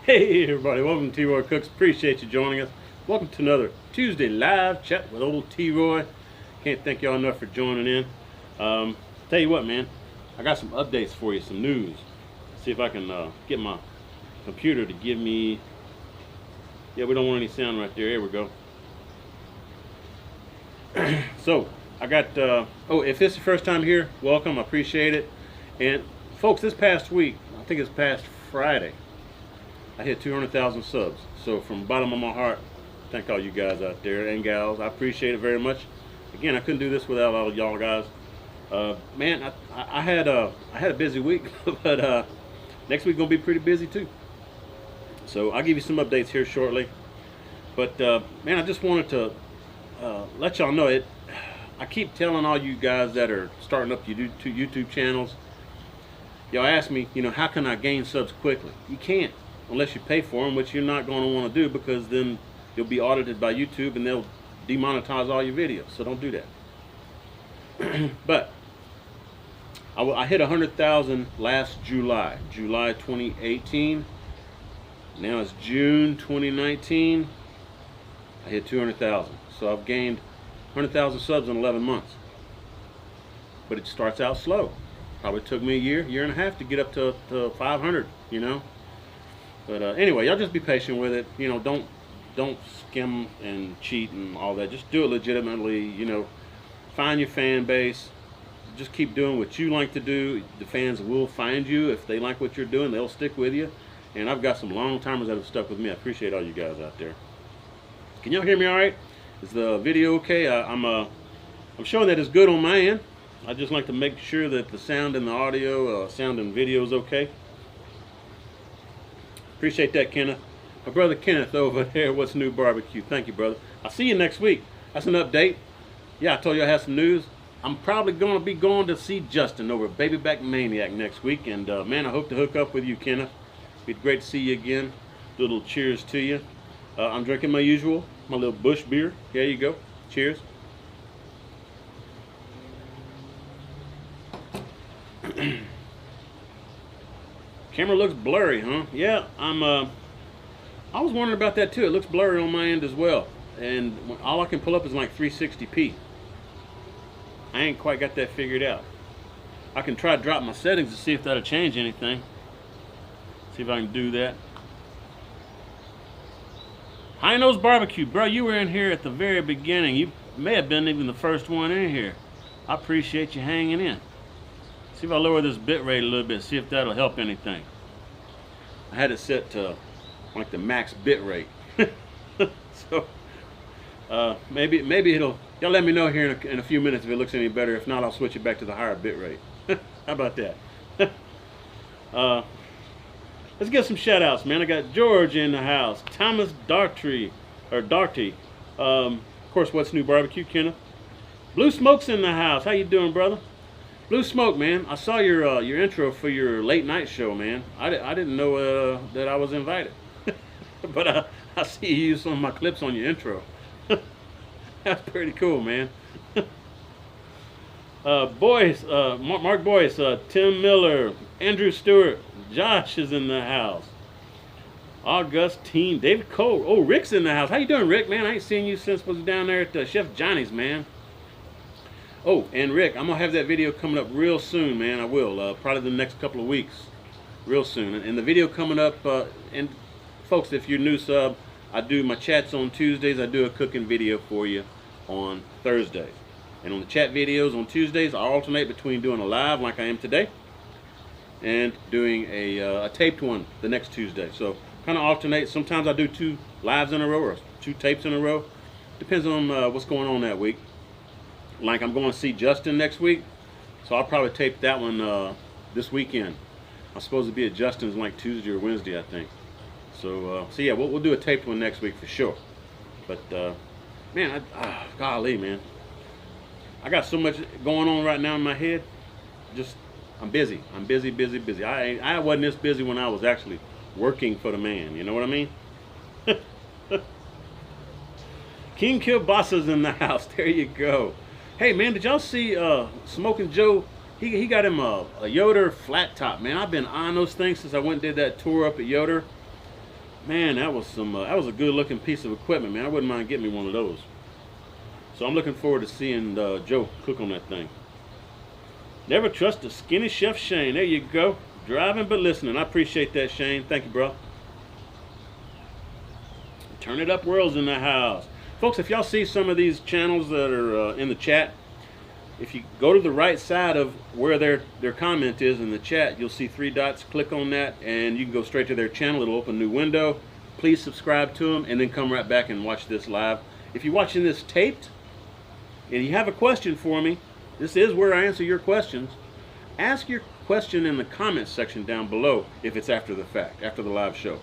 Hey everybody, welcome to T-Roy Cooks. Appreciate you joining us. Welcome to another Tuesday live chat with old T-Roy. Can't thank y'all enough for joining in. Tell you what, man, I got some updates for you, some news. See if I can get my computer to give me. Yeah, we don't want any sound right there. Here we go. So I got. Oh, if it's the first time here, welcome. I appreciate it. And folks, this past week, I think it's past Friday, I hit 200,000 subs. So from the bottom of my heart, thank all you guys out there and gals. I appreciate it very much. Again, I couldn't do this without all y'all guys. Man, I had a busy week, but next week gonna be pretty busy too. So I'll give you some updates here shortly. But man, I just wanted to let y'all know it. I keep telling all you guys that are starting up your YouTube channels. Y'all ask me, how can I gain subs quickly? You can't unless you pay for them, which you're not going to want to do, because then you'll be audited by YouTube and they'll demonetize all your videos. So don't do that. But I hit 100,000 last July 2018. Now it's June 2019. I hit 200,000. So I've gained 100,000 subs in 11 months. But it starts out slow. Probably took me a year and a half to get up to 500, But anyway, y'all just be patient with it. Don't skim and cheat and all that. Just do it legitimately. Find your fan base. Just keep doing what you like to do. The fans will find you. If they like what you're doing, they'll stick with you. And I've got some long timers that have stuck with me. I appreciate all you guys out there. Can y'all hear me all right? Is the video okay? I'm showing that it's good on my end. I just like to make sure that the sound and the audio, sound and video is okay. Appreciate that, Kenneth. My brother Kenneth over there, What's New Barbecue. Thank you, brother. I'll see you next week. That's an update. Yeah, I told you I had some news. I'm probably going to be going to see Justin over at Baby Back Maniac next week. And, man, I hope to hook up with you, Kenneth. It'd be great to see you again. Little cheers to you. I'm drinking my little Bush beer. There you go. Cheers. Camera looks blurry, huh? Yeah, I was wondering about that too. It looks blurry on my end as well, and all I can pull up is like 360p. I ain't quite got that figured out. I can try to drop my settings to see if that'll change anything. See if I can do that. High Nose Barbecue, bro, you were in here at the very beginning. You may have been even the first one in here. I appreciate you hanging in. See if I lower this bit rate a little bit, see if that'll help anything. I had it set to like the max bit rate. So maybe it'll, y'all let me know here in a few minutes if it looks any better. If not, I'll switch it back to the higher bit rate. How about that? Let's get some shout outs, man. I got George in the house, Thomas Darty, of course, What's New Barbecue, Kenneth. Blue Smoke's in the house. How you doing, brother? Blue Smoke, man, I saw your intro for your late night show, man. I didn't know that I was invited. But I see you use some of my clips on your intro. That's pretty cool, man. Boyce, Mark Boyce, Tim Miller, Andrew Stewart, Josh is in the house. Augustine, David Cole. Oh, Rick's in the house. How you doing, Rick, man? I ain't seen you since I was down there at Chef Johnny's, man. Oh, and Rick, I'm going to have that video coming up real soon, man. I will. Probably the next couple of weeks. Real soon. And the video coming up, and folks, if you're new sub, I do my chats on Tuesdays. I do a cooking video for you on Thursdays. And on the chat videos on Tuesdays, I alternate between doing a live like I am today and doing a taped one the next Tuesday. So kind of alternate. Sometimes I do 2 lives in a row or 2 tapes in a row. Depends on what's going on that week. Like I'm going to see Justin next week, so I'll probably tape that one this weekend. I'm supposed to be at Justin's like Tuesday or Wednesday, I think. So yeah, we'll do a taped one next week for sure. But man, golly, man, I got so much going on right now in my head. I'm busy. I'm busy. I wasn't this busy when I was actually working for the man. You know what I mean? King Kielbasa's in the house. There you go. Hey man, did y'all see Smoking Joe? He got him a Yoder flat top, man. I've been on those things since I went and did that tour up at Yoder. Man, that was that was a good looking piece of equipment, man. I wouldn't mind getting me one of those. So I'm looking forward to seeing Joe cook on that thing. Never trust a skinny chef, Shane. There you go. Driving but listening. I appreciate that, Shane. Thank you, bro. Turn it up, world's in the house. Folks, if y'all see some of these channels that are in the chat, if you go to the right side of where their comment is in the chat, you'll see 3 dots. Click on that and you can go straight to their channel. It'll open a new window. Please subscribe to them and then come right back and watch this live. If you're watching this taped and you have a question for me, this is where I answer your questions. Ask your question in the comment section down below if it's after the fact, after the live show.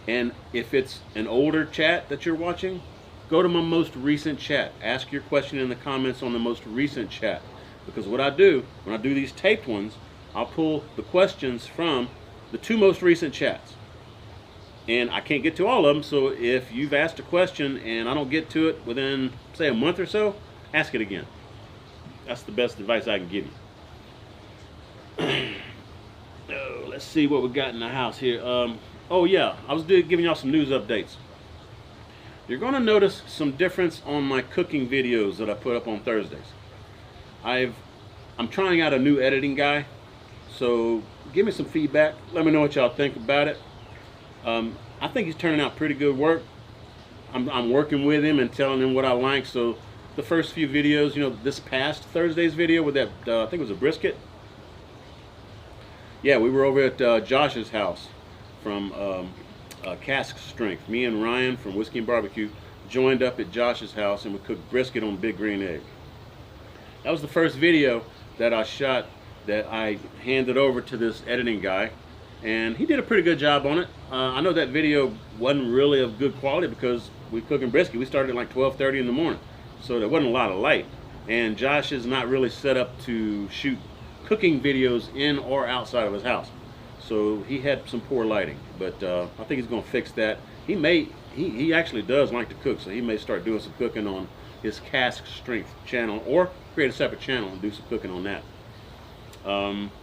And if it's an older chat that you're watching, go to my most recent chat. Ask your question in the comments on the most recent chat. Because what I do, when I do these taped ones, I'll pull the questions from the 2 most recent chats. And I can't get to all of them, so if you've asked a question and I don't get to it within, say, a month or so, ask it again. That's the best advice I can give you. Oh, let's see what we got in the house here. Oh yeah, I was giving y'all some news updates. You're going to notice some difference on my cooking videos that I put up on Thursdays. I'm trying out a new editing guy, so give me some feedback. Let me know what y'all think about it. I think he's turning out pretty good work. I'm working with him and telling him what I like. So the first few videos, you know, this past Thursday's video with that, I think it was a brisket. Yeah, we were over at Josh's house from Cask Strength. Me and Ryan from Whiskey and Barbecue joined up at Josh's house and we cooked brisket on big green egg. That was the first video that I shot that I handed over to this editing guy, and he did a pretty good job on it. I know that video wasn't really of good quality because we cooking brisket. We started at like 12:30 in the morning, so there wasn't a lot of light. And Josh is not really set up to shoot cooking videos in or outside of his house. So he had some poor lighting, but I think he's going to fix that. He actually does like to cook, so he may start doing some cooking on his Cask Strength channel, or create a separate channel and do some cooking on that.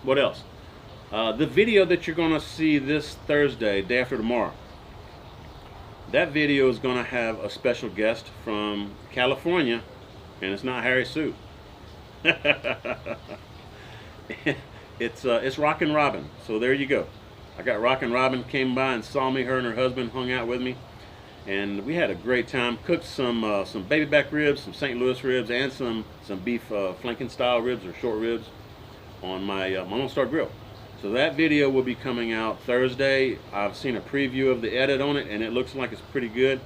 What else? The video that you're going to see this Thursday, day after tomorrow, that video is going to have a special guest from California, and it's not Harry Sue. It's Rockin' Robin. So there you go. I got Rockin' Robin came by and saw me. Her and her husband hung out with me, and we had a great time. Cooked some baby back ribs, some St. Louis ribs, and some beef flanking style ribs or short ribs on my Lone Star Grill. So that video will be coming out Thursday. I've seen a preview of the edit on it, and it looks like it's pretty good.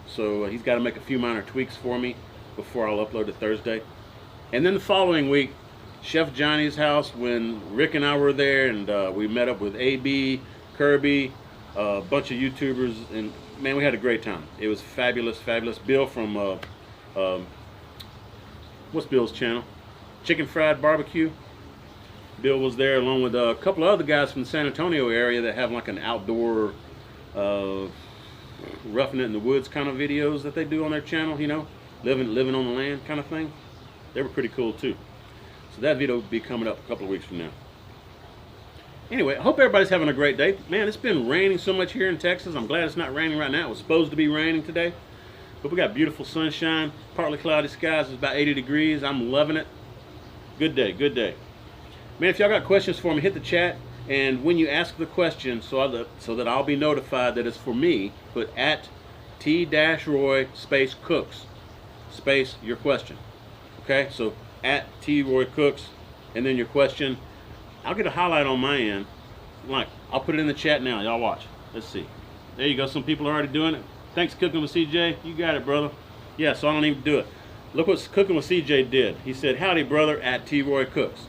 So he's got to make a few minor tweaks for me before I'll upload it Thursday. And then the following week, Chef Johnny's house, when Rick and I were there, and we met up with AB, Kirby, a bunch of YouTubers, and man, we had a great time. It was fabulous, fabulous. Bill from what's Bill's channel? Chicken Fried Barbecue. Bill was there along with a couple of other guys from the San Antonio area that have like an outdoor roughing it in the woods kind of videos that they do on their channel, you know, living on the land kind of thing. They were pretty cool too. So that video will be coming up a couple of weeks from now. Anyway, I hope everybody's having a great day. Man, it's been raining so much here in Texas. I'm glad it's not raining right now. It was supposed to be raining today, but we got beautiful sunshine, partly cloudy skies. It's about 80 degrees. I'm loving it. Good day, good day. Man, if y'all got questions for me, hit the chat. And when you ask the question, so that I'll be notified that it's for me, put at T-Roy space cooks space your question. Okay, so at T-Roy Cooks and then your question. I'll get a highlight on my end. Like, I'll put it in the chat now. Y'all watch. Let's see. There you go. Some people are already doing it. Thanks, Cooking with CJ. You got it, brother. Yeah, so I don't even do it. Look what Cooking with CJ did. He said, howdy, brother, at T-Roy Cooks.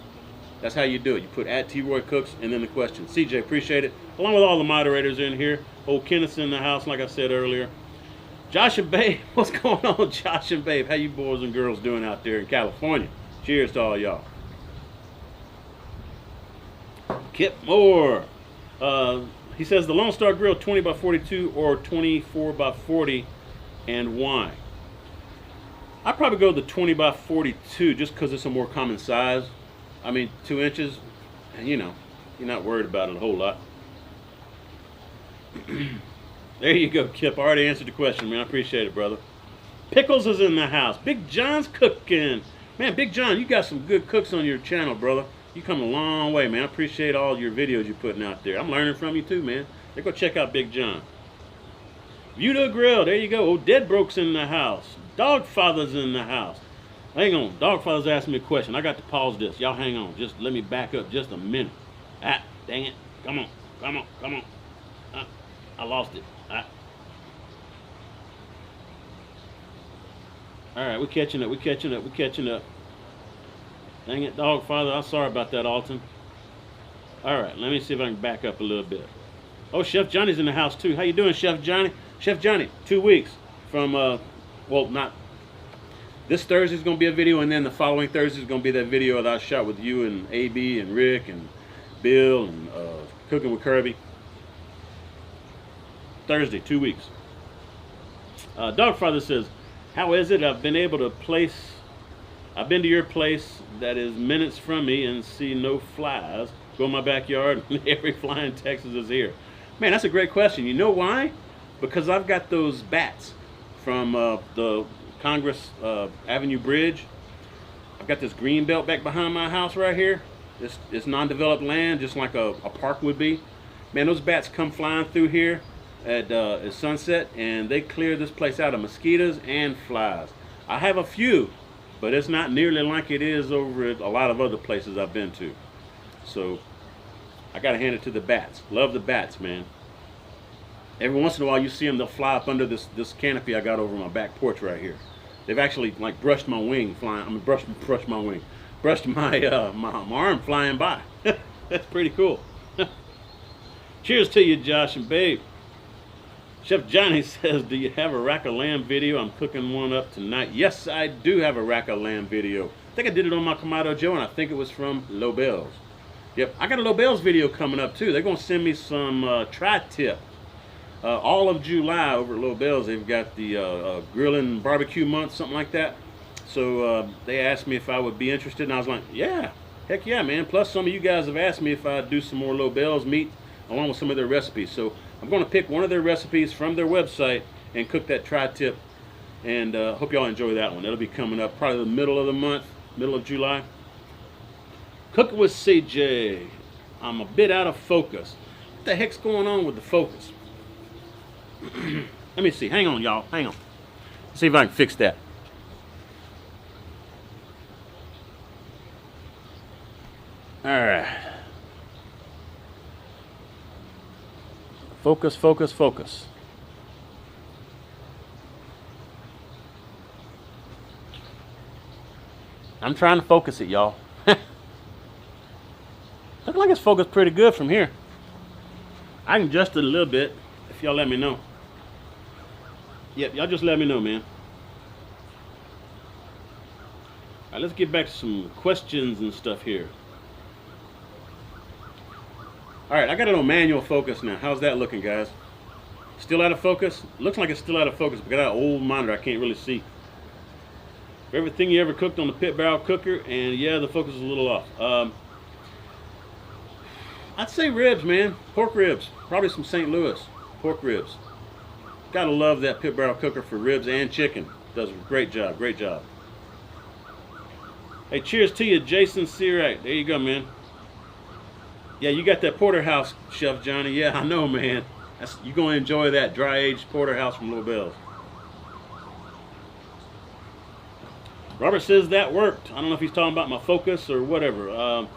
That's how you do it. You put at T-Roy Cooks and then the question. CJ, appreciate it. Along with all the moderators in here. Old Kenneth's in the house, like I said earlier. Josh and Babe. What's going on, Josh and Babe? How you boys and girls doing out there in California? Cheers to all y'all. Kip Moore. He says the Lone Star Grill 20 by 42 or 24 by 40, and why? I'd probably go the 20 by 42 just because it's a more common size. I mean, 2 inches, and you know, you're not worried about it a whole lot. There you go, Kip. I already answered the question, man. I appreciate it, brother. Pickles is in the house. Big John's cooking. Man, Big John, you got some good cooks on your channel, brother. You come a long way, man. I appreciate all your videos you're putting out there. I'm learning from you too, man. They go check out Big John. View to a Grill. There you go. Oh, Dead Broke's in the house. Dogfather's in the house. Hang on. Dogfather's asking me a question. I got to pause this. Y'all hang on. Just let me back up just a minute. Ah, dang it. Come on. Come on. Come on. I lost it. Alright, we're catching up. We're catching up. We're catching up. Dang it, Dogfather. I'm sorry about that, Alton. Alright, let me see if I can back up a little bit. Oh, Chef Johnny's in the house too. How you doing, Chef Johnny? Chef Johnny, 2 weeks from, well, not, this Thursday's going to be a video, and then the following Thursday's going to be that video that I shot with you and AB and Rick and Bill and Cooking with Kirby. Thursday, 2 weeks. Dogfather says, how is it? I've been to your place that is minutes from me and see no flies. Go in my backyard and every fly in Texas is here. Man, that's a great question. You know why? Because I've got those bats from the Congress Avenue Bridge. I've got this green belt back behind my house right here. It's non-developed land, just like a park would be. Man, those bats come flying through here at sunset, and they clear this place out of mosquitoes and flies. I have a few, but it's not nearly like it is over at a lot of other places I've been to. So I gotta hand it to the bats. Love the bats, man. Every once in a while you see them, they'll fly up under this canopy I got over my back porch right here. They've actually like brushed my wing flying. I mean, brushed my wing, brushed my arm flying by. That's pretty cool. Cheers to you, Josh and Babe. Chef Johnny says, do you have a rack of lamb video? I'm cooking one up tonight. Yes, I do have a rack of lamb video. I think I did it on my Kamado Joe, and I think it was from Lobel's. Yep, I got a Lobel's video coming up too. They're going to send me some tri-tip. All of July over at Lobel's, they've got the grilling barbecue month, something like that. So they asked me if I would be interested, and I was like, yeah, heck yeah, man. Plus, some of you guys have asked me if I'd do some more Lobel's meat along with some of their recipes. So I'm going to pick one of their recipes from their website and cook that tri-tip, and hope y'all enjoy that one. That'll be coming up probably the middle of the month, middle of July. Cooking with CJ. I'm a bit out of focus. What the heck's going on with the focus? Let me see. Hang on, y'all. Hang on. Let's see if I can fix that. All right. Focus, focus, focus. I'm trying to focus it, y'all. Looks like it's focused pretty good from here. I can adjust it a little bit if y'all let me know. Yep, y'all just let me know, man. All right, let's get back to some questions and stuff here. All right, I got it on manual focus now. How's that looking, guys? Still out of focus? Looks like it's still out of focus because I got an old monitor. I can't really see. Everything you ever cooked on the pit barrel cooker, and yeah, the focus is a little off. I'd say ribs, man. Pork ribs. Probably some St. Louis pork ribs. Gotta love that pit barrel cooker for ribs and chicken. Does a great job, great job. Hey, cheers to you, Jason Searight. There you go, man. Yeah, you got that porterhouse, Chef Johnny. Yeah, I know, man. You're going to enjoy that dry-aged porterhouse from Lobel's. Robert says that worked. I don't know if he's talking about my focus or whatever.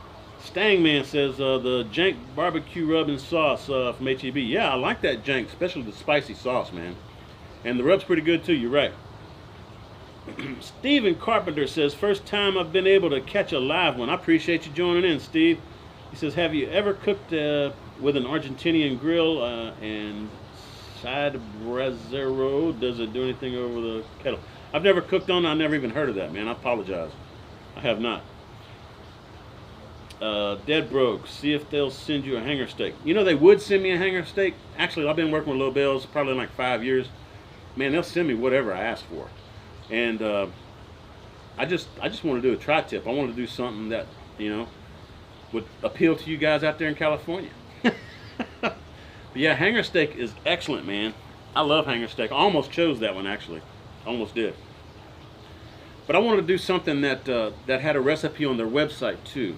Stangman says the jank barbecue rub and sauce from HEB. Yeah, I like that jank, especially the spicy sauce, man. And the rub's pretty good too, you're right. Steven Carpenter says, first time I've been able to catch a live one. I appreciate you joining in, Steve. He says, have you ever cooked with an Argentinian grill and side brasero? Does it do anything over the kettle? I've never cooked on it. I never even heard of that, man. I apologize. I have not. Dead Broke, see if they'll send you a hanger steak. You know, they would send me a hanger steak. Actually, I've been working with Lobel's probably like 5 years. Man, they'll send me whatever I ask for. And I just want to do a tri-tip. I want to do something that, you know, would appeal to you guys out there in California. But yeah, hanger steak is excellent, man. I love hanger steak. I almost chose that one actually. Almost did. But I wanted to do something that that had a recipe on their website too.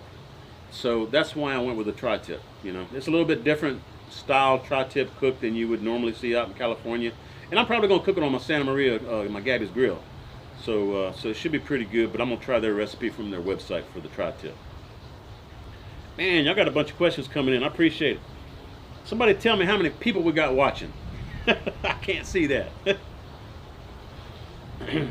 So that's why I went with the tri-tip. You know, it's a little bit different style tri-tip cook than you would normally see out in California. And I'm probably gonna cook it on my Santa Maria, my Gabby's grill. So so it should be pretty good. But I'm gonna try their recipe from their website for the tri-tip. Man, y'all got a bunch of questions coming in. I appreciate it. Somebody tell me how many people we got watching. I can't see that.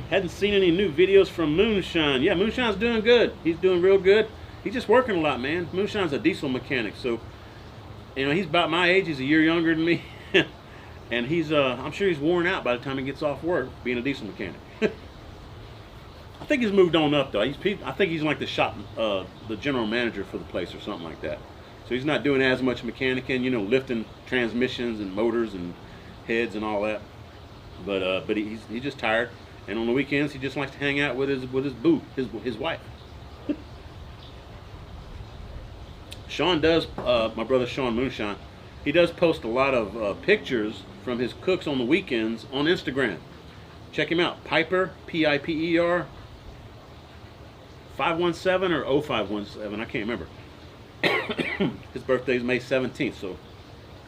Hadn't seen any new videos from Moonshine. Yeah, Moonshine's doing good. He's doing real good. He's just working a lot, man. Moonshine's a diesel mechanic, so you know he's about my age. He's a year younger than me, and he's I'm sure he's worn out by the time he gets off work being a diesel mechanic. I think he's moved on up though. I think he's like the general manager for the place or something like that. So he's not doing as much mechanicing, you know, lifting transmissions and motors and heads and all that. But he's just tired, and on the weekends he just likes to hang out with his his wife. Sean does, my brother Sean Moonshine, he does post a lot of pictures from his cooks on the weekends on Instagram. Check him out, Piper, Piper 517 or 0517, I can't remember. His birthday is May 17th, so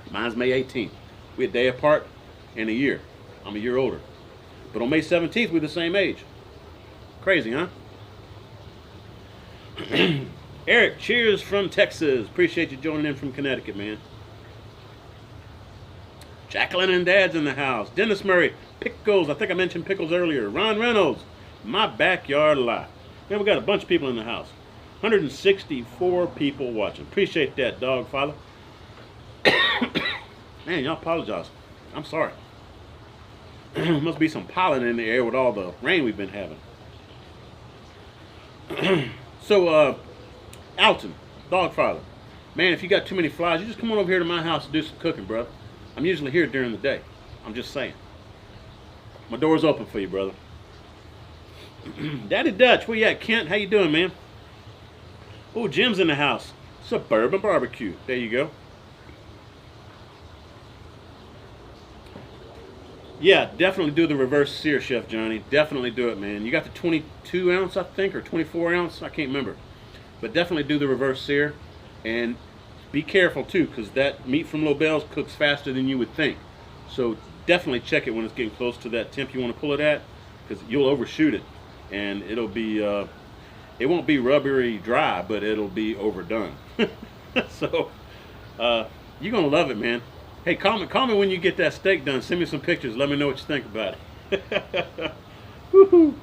mine's May 18th. We're a day apart and a year. I'm a year older. But on May 17th, we're the same age. Crazy, huh? Eric, cheers from Texas. Appreciate you joining in from Connecticut, man. Jacqueline and Dad's in the house. Dennis Murray, Pickles. I think I mentioned Pickles earlier. Ron Reynolds, My Backyard Lot. Man, we got a bunch of people in the house. 164 people watching. Appreciate that, dog father. Man, y'all apologize. I'm sorry. Must be some pollen in the air with all the rain we've been having. So, Alton, dog father. Man, if you got too many flies, you just come on over here to my house and do some cooking, brother. I'm usually here during the day. I'm just saying. My door's open for you, brother. Daddy Dutch, where you at? Kent, how you doing, man? Oh, Jim's in the house. Suburban Barbecue. There you go. Yeah, definitely do the reverse sear, Chef Johnny. Definitely do it, man. You got the 22 ounce, I think, or 24 ounce. I can't remember. But definitely do the reverse sear. And be careful, too, because that meat from Lobel's cooks faster than you would think. So definitely check it when it's getting close to that temp you want to pull it at, because you'll overshoot it. And it'll be, it won't be rubbery dry, but it'll be overdone. So, you're going to love it, man. Hey, call me when you get that steak done. Send me some pictures. Let me know what you think about it. Woohoo!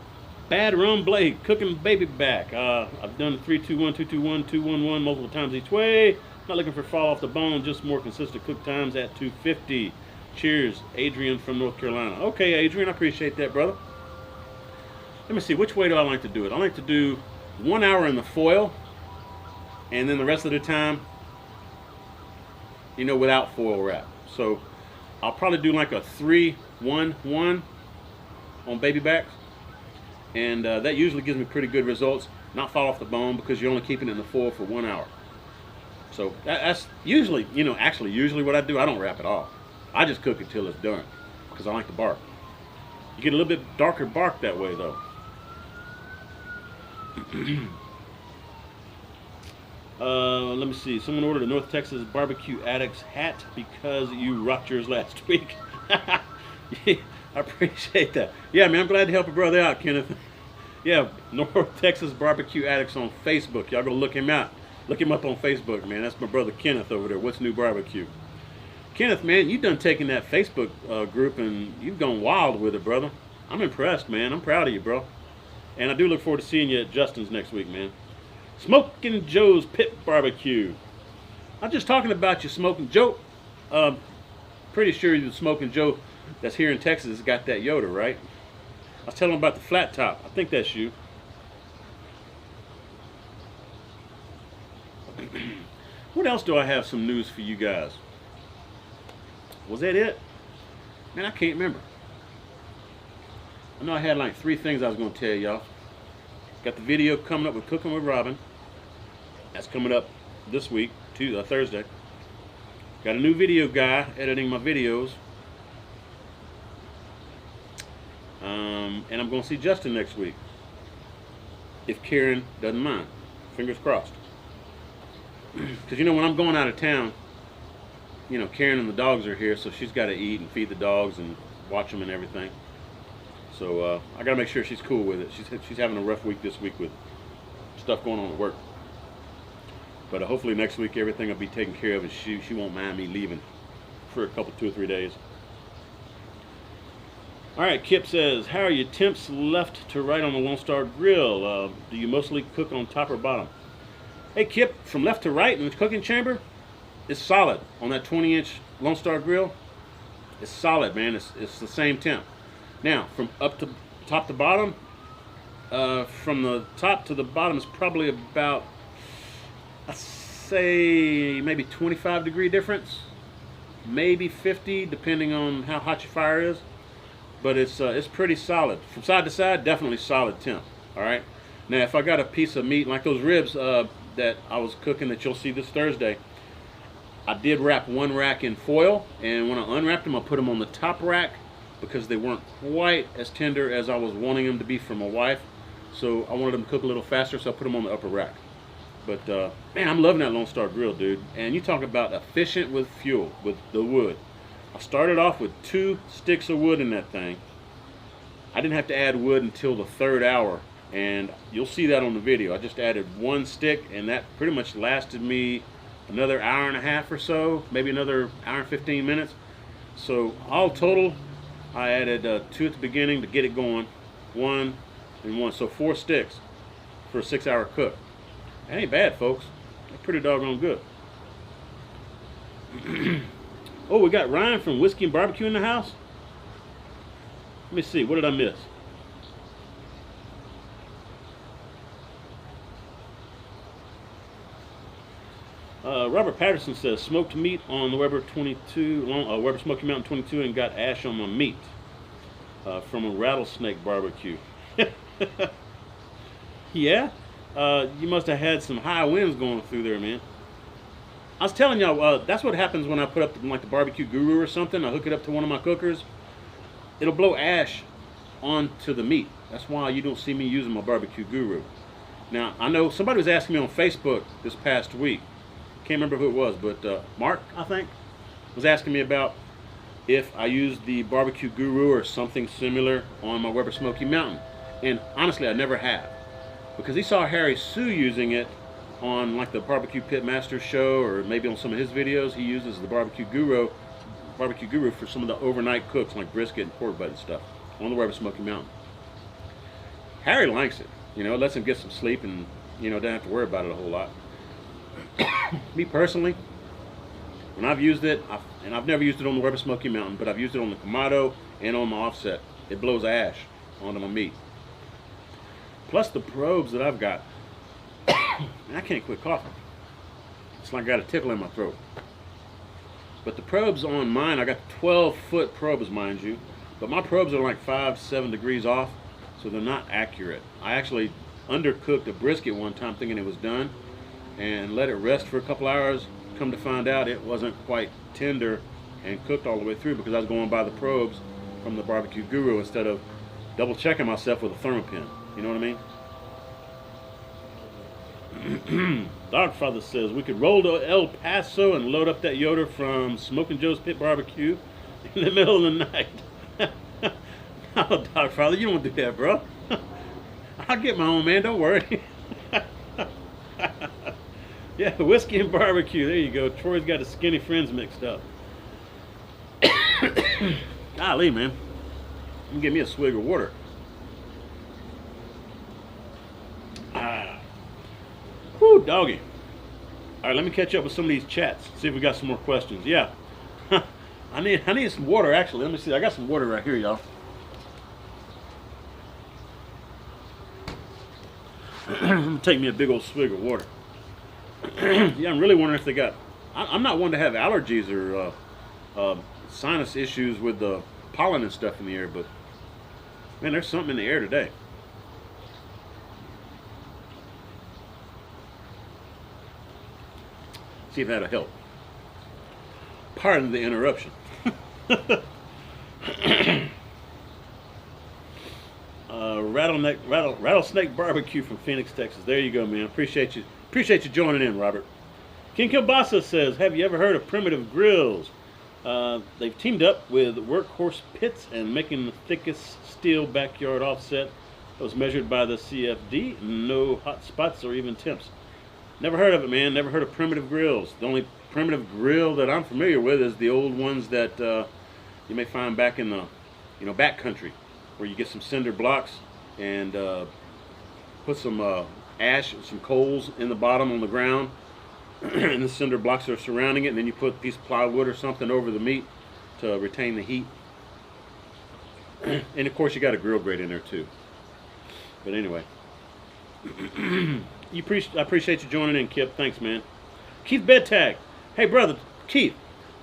Bad Rum Blade, cooking baby back. I've done the 3-2-1, 2-2-1, 2-1-1 multiple times each way. Not looking for fall off the bone, just more consistent cook times at 250. Cheers, Adrian from North Carolina. Okay, Adrian, I appreciate that, brother. Let me see, which way do I like to do it? I like to do 1 hour in the foil, and then the rest of the time, you know, without foil wrap. So I'll probably do like a 3-1-1 on baby backs, and that usually gives me pretty good results. Not fall off the bone because you're only keeping it in the foil for 1 hour. So that's usually, you know, actually usually what I do. I don't wrap at all. I just cook it till it's done because I like the bark. You get a little bit darker bark that way, though. Let me see. Someone ordered a North Texas Barbecue Addicts hat because you rocked yours last week. Yeah, I appreciate that. Yeah, man, I'm glad to help a brother out, Kenneth. Yeah, North Texas Barbecue Addicts on Facebook. Y'all go look him out. Look him up on Facebook, man. That's my brother Kenneth over there. What's New Barbecue? Kenneth, man, you've done taking that Facebook group and you've gone wild with it, brother. I'm impressed, man. I'm proud of you, bro. And I do look forward to seeing you at Justin's next week, man. Smoking Joe's Pit Barbecue. I'm just talking about you, Smoking Joe. Pretty sure the Smoking Joe that's here in Texas has got that Yoda, right? I was telling him about the flat top. I think that's you. What else do I have some news for you guys? Was that it? Man, I can't remember. I know I had like 3 things I was going to tell y'all. Got the video coming up with Cooking with Robin. That's coming up this week, Thursday. Got a new video guy editing my videos. And I'm going to see Justin next week, if Karen doesn't mind. Fingers crossed. Because you know, when I'm going out of town, you know, Karen and the dogs are here, so she's got to eat and feed the dogs and watch them and everything. So I got to make sure she's cool with it. She's having a rough week this week with stuff going on at work. But hopefully next week everything will be taken care of, and she won't mind me leaving for a couple, 2 or 3 days. All right, Kip says, how are your temps left to right on the Lone Star Grill? Do you mostly cook on top or bottom? Hey, Kip, from left to right in the cooking chamber, it's solid on that 20-inch Lone Star Grill. It's solid, man. It's the same temp. Now, from up to top to bottom, from the top to the bottom is probably about, I'd say, maybe 25-degree difference, maybe 50, depending on how hot your fire is. But it's pretty solid. From side to side, definitely solid temp. All right. Now, if I got a piece of meat like those ribs that I was cooking that you'll see this Thursday, I did wrap one rack in foil, and when I unwrapped them, I put them on the top rack because they weren't quite as tender as I was wanting them to be for my wife. So I wanted them to cook a little faster, so I put them on the upper rack. But man, I'm loving that Lone Star Grill, dude. And you talk about efficient with fuel, with the wood. I started off with 2 sticks of wood in that thing. I didn't have to add wood until the 3rd hour, and you'll see that on the video. I just added 1 stick, and that pretty much lasted me another hour and a half or so, maybe another hour and 15 minutes. So all total, I added 2 at the beginning to get it going, 1 and 1, so 4 sticks for a 6-hour cook. That ain't bad, folks. That's pretty doggone good. Oh, we got Ryan from Whiskey and Barbecue in the house. Let me see, what did I miss? Robert Patterson says, smoked meat on the Weber 22, Weber Smokey Mountain 22, and got ash on my meat from a rattlesnake barbecue. Yeah? You must have had some high winds going through there, man. I was telling y'all, that's what happens when I put up like the Barbecue Guru or something. I hook it up to one of my cookers. It'll blow ash onto the meat. That's why you don't see me using my Barbecue Guru. Now, I know somebody was asking me on Facebook this past week. Can't remember who it was, but Mark, I think, was asking me about if I used the Barbecue Guru or something similar on my Weber Smokey Mountain. And honestly, I never have. Because he saw Harry Sue using it on like the Barbecue Pit Master show, or maybe on some of his videos. He uses the Barbecue Guru for some of the overnight cooks like brisket and pork butt and stuff on the Weber Smoky Mountain. Harry likes it. You know, it lets him get some sleep and, you know, don't have to worry about it a whole lot. Me personally, when I've used it, and I've never used it on the Weber Smoky Mountain, but I've used it on the Kamado and on my offset, it blows ash onto my meat. Plus the probes that I've got, and I can't quit coughing. It's like I got a tickle in my throat. But the probes on mine, I got 12-foot probes, mind you. But my probes are like 5-7 degrees off, so they're not accurate. I actually undercooked a brisket one time thinking it was done, and let it rest for a couple hours. Come to find out, it wasn't quite tender and cooked all the way through because I was going by the probes from the Barbecue Guru instead of double checking myself with a thermopin. You know what I mean? Dogfather says we could roll to El Paso and load up that Yoder from Smoking Joe's Pit Barbecue in the middle of the night. No, Dogfather, you don't do that, bro. I'll get my own, man. Don't worry. Yeah, whiskey and barbecue. There you go. Troy's got his skinny friends mixed up. Golly, man. Give me a swig of water. Whew, doggy. All right, let me catch up with some of these chats. See if we got some more questions. Yeah. I need some water, actually. Let me see. I got some water right here, y'all. I'm going to take me a big old swig of water. Yeah, I'm really wondering if they got... I'm not one to have allergies or sinus issues with the pollen and stuff in the air, but man, there's something in the air today. See if that'll help. Pardon the interruption. rattlesnake barbecue from Phoenix, Texas. There you go, man. Appreciate you. Appreciate you joining in, Robert. King Kilbasa says, have you ever heard of Primitive Grills? They've teamed up with Workhorse Pits and making the thickest steel backyard offset that was measured by the CFD. No hot spots or even temps. Never heard of it, man. Never heard of Primitive Grills. The only primitive grill that I'm familiar with is the old ones that you may find back in the, back country, where you get some cinder blocks and put some ash, some coals in the bottom on the ground, and the cinder blocks are surrounding it, and then you put a piece of plywood or something over the meat to retain the heat. And of course you got a grill grate in there too. But anyway, I appreciate you joining in, Kip. Thanks, man. Keith Bedtag. Hey, brother, Keith,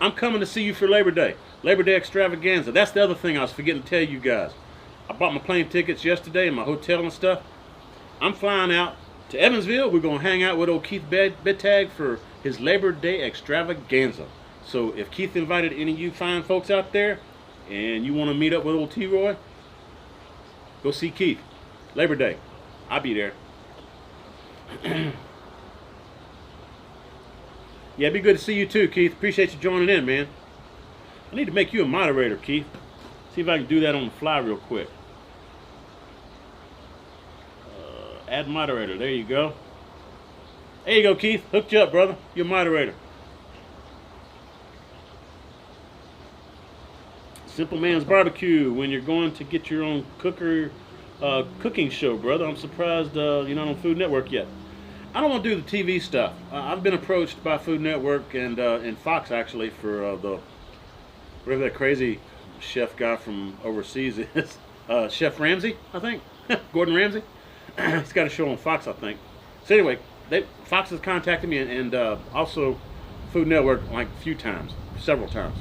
I'm coming to see you for Labor Day. Labor Day extravaganza. That's the other thing I was forgetting to tell you guys. I bought my plane tickets yesterday and my hotel and stuff. I'm flying out to Evansville. We're going to hang out with old Keith Bedtag for his Labor Day extravaganza. So if Keith invited any of you fine folks out there and you want to meet up with old T-Roy, go see Keith. Labor Day. I'll be there. Yeah, it'd be good to see you too, Keith. Appreciate you joining in, man. I need to make you a moderator, Keith. See if I can do that on the fly real quick. Add moderator. There you go. There you go, Keith. Hooked you up, brother. You're a moderator. Simple Man's Barbecue. When you're going to get your own cooking show, brother. I'm surprised you're not on Food Network yet. I don't want to do the TV stuff. I've been approached by Food Network and Fox actually for whatever that crazy chef guy from overseas is. Chef Ramsay, I think. Gordon Ramsay. He's got a show on Fox, I think. So anyway, Fox has contacted me and also Food Network like a few times, several times.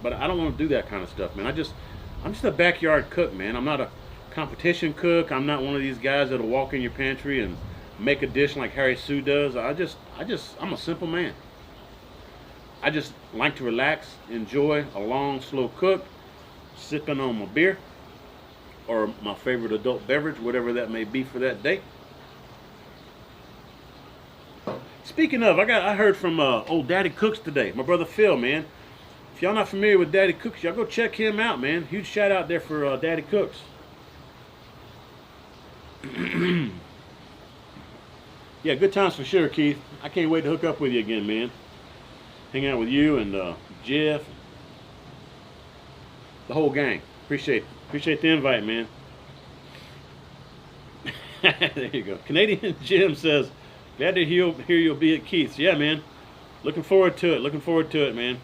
But I don't want to do that kind of stuff, man. I'm just a backyard cook, man. I'm not a competition cook. I'm not one of these guys that'll walk in your pantry and make a dish like Harry Sue does. I'm a simple man. I just like to relax, enjoy a long, slow cook, sipping on my beer or my favorite adult beverage, whatever that may be for that day. Speaking of, I heard from old Daddy Cooks today. My brother Phil, man. If y'all not familiar with Daddy Cooks, y'all go check him out, man. Huge shout out there for Daddy Cooks. Yeah, good times for sure, Keith. I can't wait to hook up with you again, man. Hang out with you and Jeff, the whole gang. Appreciate the invite, man. There you go. Canadian Jim says, glad to hear you'll be at Keith's. Yeah, man. Looking forward to it. Looking forward to it, man.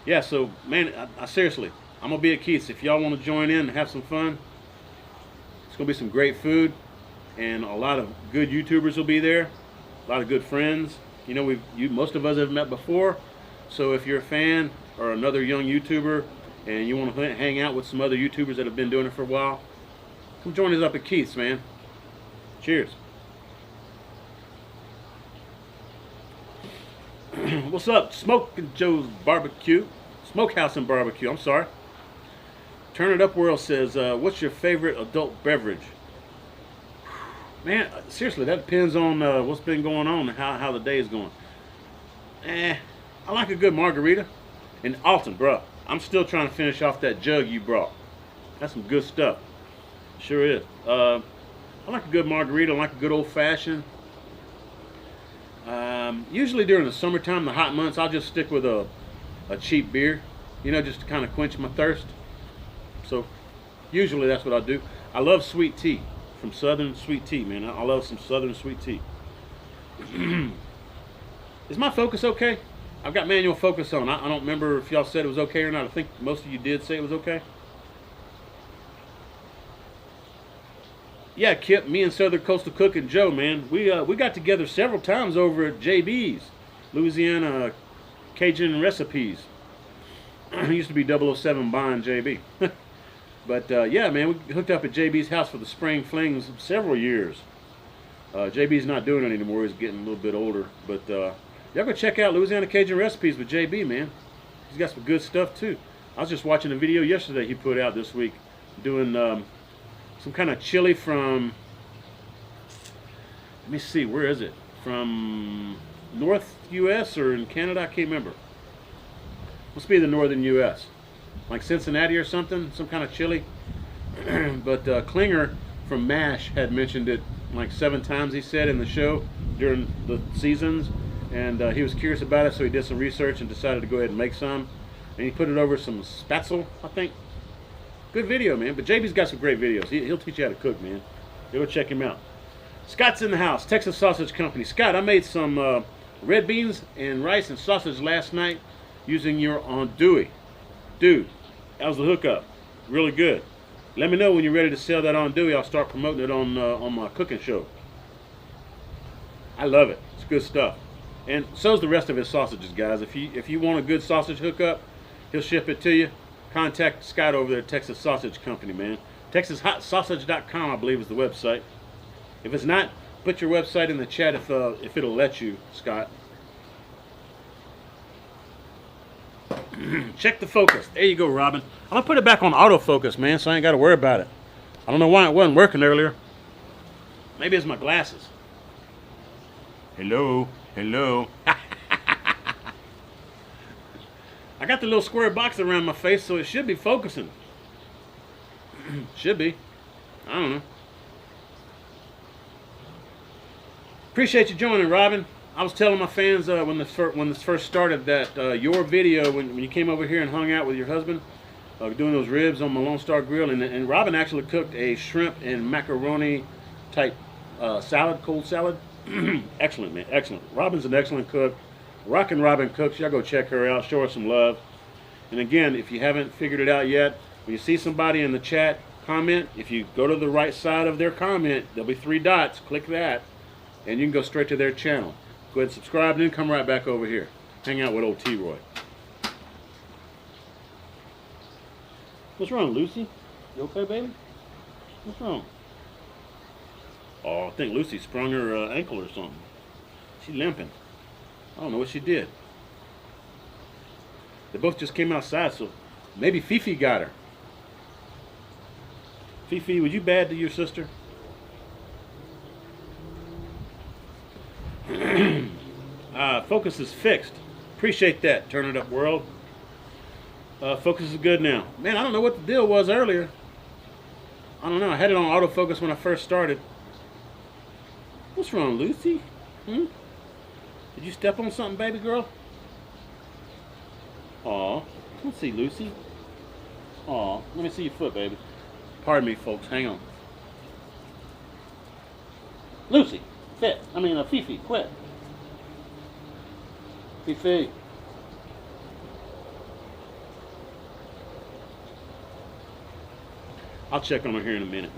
Yeah, so, man, I seriously, I'm going to be at Keith's. If y'all want to join in and have some fun, it's going to be some great food, and a lot of good YouTubers will be there, a lot of good friends. You know, most of us have met before, so if you're a fan or another young YouTuber and you want to hang out with some other YouTubers that have been doing it for a while, come join us up at Keith's, man. Cheers. What's up? Joe's Barbecue. Smokehouse and Barbecue, I'm sorry. Turn It Up World says, what's your favorite adult beverage? Man, seriously, that depends on what's been going on and how the day is going. I like a good margarita. And Alton, bro, I'm still trying to finish off that jug you brought. That's some good stuff. Sure is. I like a good margarita. I like a good old-fashioned. Usually during the summertime, the hot months, I'll just stick with a cheap beer, you know, just to kind of quench my thirst. So usually that's what I do. I love sweet tea from Southern Sweet Tea, man. I love some Southern Sweet Tea. Is my focus okay? I've got manual focus on. I don't remember if y'all said it was okay or not. I think most of you did say it was okay. Yeah, Kip, me and Southern Coastal Cook and Joe, man, we got together several times over at JB's, Louisiana Cajun Recipes. It used to be 007 Bond JB. But yeah, man, we hooked up at JB's house for the spring flings several years. JB's not doing it anymore. He's getting a little bit older. But y'all go check out Louisiana Cajun Recipes with JB, man. He's got some good stuff too. I was just watching a video yesterday he put out this week doing some kind of chili from, let me see, where is it? From North U.S. or in Canada? I can't remember. Must be the northern U.S. Like Cincinnati or something, some kind of chili. But Klinger from MASH had mentioned it like 7 times, he said, in the show during the seasons. And he was curious about it, so he did some research and decided to go ahead and make some. And he put it over some spatzel, I think. Good video, man. But JB's got some great videos. He'll teach you how to cook, man. Go check him out. Scott's in the house, Texas Sausage Company. Scott, I made some red beans and rice and sausage last night using your andouille. Dude, that was the hookup. Really good. Let me know when you're ready to sell that andouille. I'll start promoting it on my cooking show. I love it. It's good stuff. And so's the rest of his sausages, guys. If you want a good sausage hookup, he'll ship it to you. Contact Scott over there at Texas Sausage Company, man. TexasHotSausage.com, I believe, is the website. If it's not, put your website in the chat if it'll let you, Scott. Check the focus. There you go, Robin. I'm gonna put it back on autofocus, man, so I ain't got to worry about it. I don't know why it wasn't working earlier. Maybe it's my glasses. Hello, hello. I got the little square box around my face, so it should be focusing. Should be. I don't know. Appreciate you joining, Robin. I was telling my fans when this first started that your video, when you came over here and hung out with your husband, doing those ribs on my Lone Star Grill, and Robin actually cooked a shrimp and macaroni type salad, cold salad. Excellent, man, excellent. Robin's an excellent cook. Rockin' Robin Cooks. Y'all go check her out. Show her some love. And again, if you haven't figured it out yet, when you see somebody in the chat comment, if you go to the right side of their comment, there'll be 3 dots. Click that, and you can go straight to their channel. Go ahead and subscribe, and then come right back over here. Hang out with old T-Roy. What's wrong, Lucy? You okay, baby? What's wrong? Oh, I think Lucy sprung her ankle or something. She's limping. I don't know what she did. They both just came outside, so maybe Fifi got her. Fifi, was you bad to your sister? Focus is fixed. Appreciate that, Turn It Up World. Focus is good now. Man, I don't know what the deal was earlier. I don't know. I had it on autofocus when I first started. What's wrong, Lucy? Did you step on something, baby girl? Aw. Let's see, Lucy. Aw. Let me see your foot, baby. Pardon me, folks. Hang on. Lucy. Fifi. Quit. Fifi. I'll check on her here in a minute.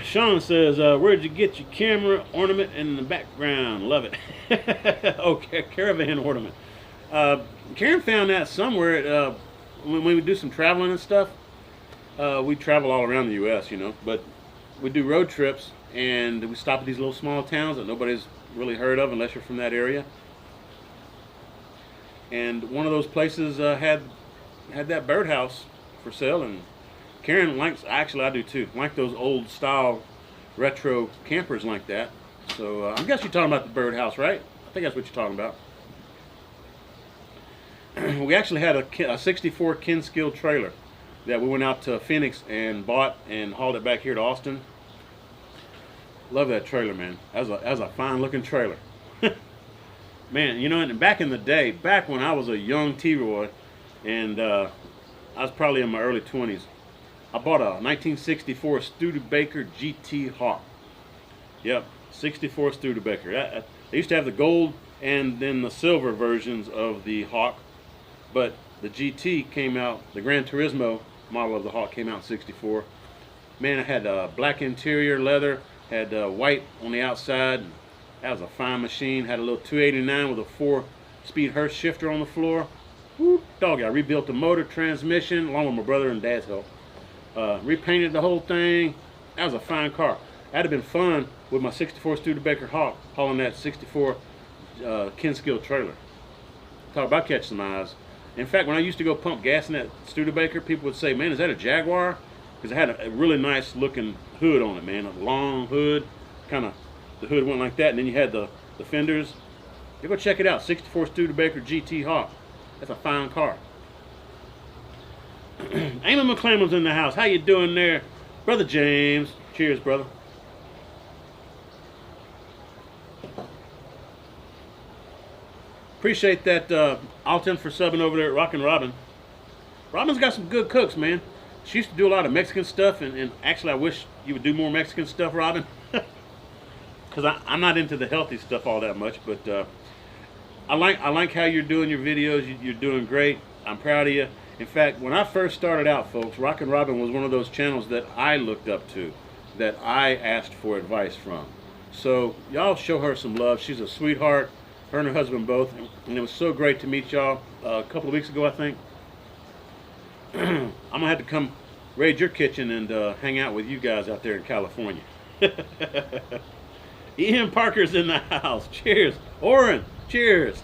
Sean says, where'd you get your camera ornament in the background? Love it. Okay, caravan ornament. Karen found that somewhere when we do some traveling and stuff. We travel all around the U.S., you know, but we do road trips and we stop at these little small towns that nobody's really heard of unless you're from that area. And one of those places had that birdhouse for sale, and Karen likes, actually I do too, like those old style retro campers like that. So I guess you're talking about the birdhouse, right? I think that's what you're talking about. We actually had a 64 Kinskill trailer that we went out to Phoenix and bought and hauled it back here to Austin. Love that trailer, man. That was a fine looking trailer. Man, you know, and back in the day, back when I was a young T-Roy, and I was probably in my early 20s, I bought a 1964 Studebaker GT Hawk. Yep, 64 Studebaker. They used to have the gold and then the silver versions of the Hawk, but the GT came out, the Gran Turismo model of the Hawk came out in 64. Man, it had black interior leather, had white on the outside. That was a fine machine. Had a little 289 with a 4-speed Hurst shifter on the floor. Woo, dog, I rebuilt the motor, transmission, along with my brother and dad's help. Repainted the whole thing. That was a fine car. That'd have been fun with my 64 Studebaker Hawk hauling that 64 Kinskill trailer. Talk about catching some eyes. In fact, when I used to go pump gas in that Studebaker, people would say, "Man, is that a Jaguar?" Because it had a really nice looking hood on it, man. A long hood, kind of the hood went like that, and then you had the fenders. You go check it out, 64 Studebaker GT Hawk. That's a fine car. Eamon McClamon's in the house. How you doing there, Brother James? Cheers, brother. Appreciate that, Alton, for subbing over there at Rockin' Robin. Robin's got some good cooks, man. She used to do a lot of Mexican stuff, and actually I wish you would do more Mexican stuff, Robin. Because I'm not into the healthy stuff all that much, but I like how you're doing your videos. You're doing great. I'm proud of you. In fact, when I first started out, folks, Rockin' Robin was one of those channels that I looked up to, that I asked for advice from. So y'all show her some love. She's a sweetheart. Her and her husband both, and it was so great to meet y'all a couple of weeks ago, I think. I'm gonna have to come raid your kitchen and hang out with you guys out there in California. Ian Parker's in the house. Cheers. Oren, cheers.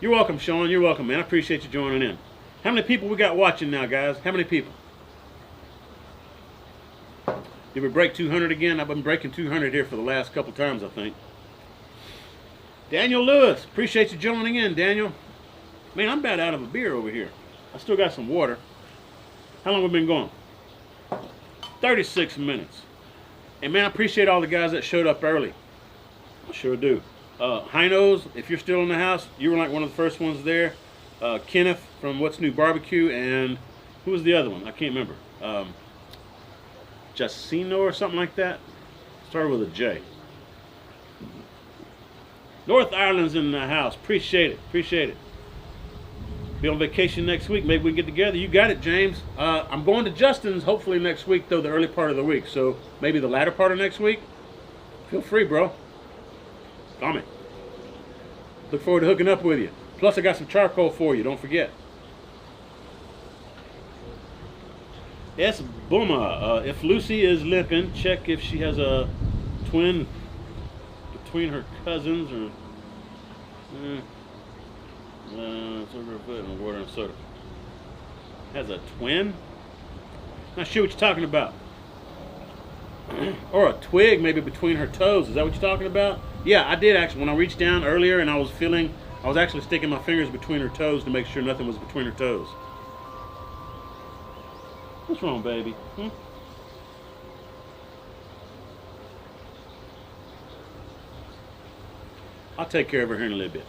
You're welcome, Sean. You're welcome, man. I appreciate you joining in. How many people we got watching now, guys? How many people? Did we break 200 again? I've been breaking 200 here for the last couple times, I think. Daniel Lewis, appreciate you joining in, Daniel. Man, I'm about out of a beer over here. I still got some water. How long have we been going? 36 minutes. And man, I appreciate all the guys that showed up early. I sure do. Hinos, if you're still in the house, you were like one of the first ones there. Kenneth from What's New Barbecue, and who was the other one? I can't remember. Jacino or something like that. Started with a J. North Ireland's in the house. Appreciate it. Appreciate it. Be on vacation next week. Maybe we can get together. You got it, James. I'm going to Justin's hopefully next week, though, the early part of the week. So maybe the latter part of next week. Feel free, bro. Comment. Look forward to hooking up with you. Plus, I got some charcoal for you. Don't forget. S. Buma. If Lucy is limping, check if she has a twin between her cousins or... it's over her foot and water and soda. Has a twin? Not sure what you're talking about. Or a twig maybe between her toes. Is that what you're talking about? Yeah, I did actually. When I reached down earlier and I was actually sticking my fingers between her toes to make sure nothing was between her toes. What's wrong, baby? I'll take care of her here in a little bit.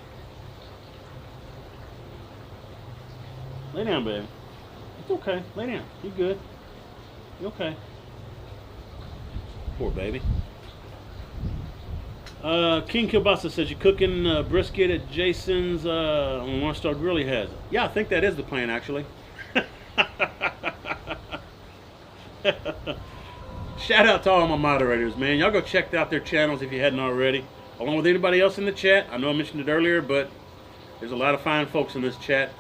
Lay down, baby. It's okay. Lay down. You good. You okay. Poor baby. King Kielbasa says you're cooking brisket at Jason's on One Star Grill he has. Yeah, I think that is the plan, actually. Shout out to all my moderators, man. Y'all go check out their channels if you hadn't already. Along with anybody else in the chat. I know I mentioned it earlier, but there's a lot of fine folks in this chat.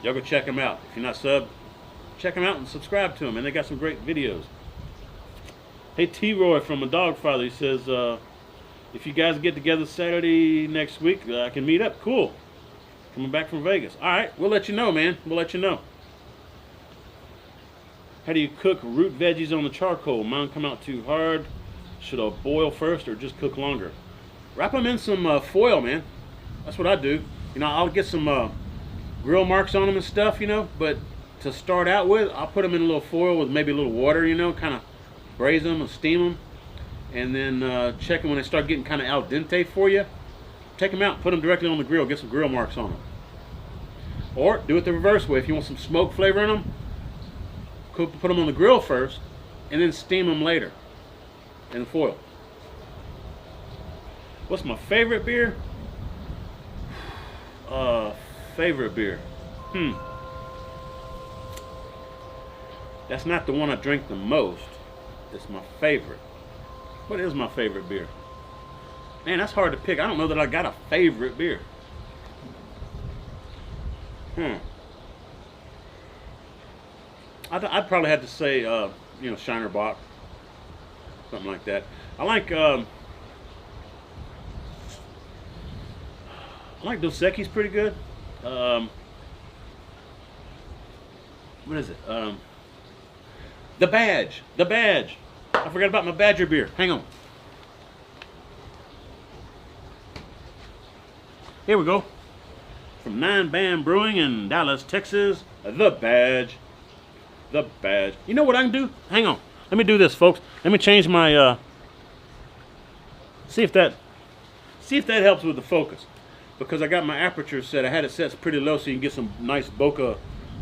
Y'all go check them out. If you're not subbed, check them out and subscribe to them. And they got some great videos. Hey, T-Roy from A Dog Father, he says, if you guys get together Saturday next week, I can meet up. Cool. Coming back from Vegas. All right, we'll let you know, man. We'll let you know. How do you cook root veggies on the charcoal? Mine come out too hard. Should I boil first or just cook longer? Wrap them in some foil, man. That's what I do. You know, I'll get some grill marks on them and stuff, you know. But to start out with, I'll put them in a little foil with maybe a little water, you know, kind of braise them and steam them. And then check them when they start getting kind of al dente for you. Take them out, put them directly on the grill, get some grill marks on them. Or do it the reverse way. If you want some smoke flavor in them, put them on the grill first and then steam them later in the foil. What's my favorite beer? Favorite beer. That's not the one I drink the most. It's my favorite. What is my favorite beer? Man, that's hard to pick. I don't know that I got a favorite beer. I'd probably have to say, you know, Shiner Bock. Something like that. I like, I like Dos Equis pretty good. What is it? The Badge. The Badge. I forgot about my Badger beer. Hang on. Here we go. From 9 Band Brewing in Dallas, Texas. The Badge. The Badge. You know what I can do? Hang on. Let me do this, folks. Let me change my, see if that helps with the focus. Because I got my aperture set. I had it set pretty low so you can get some nice bokeh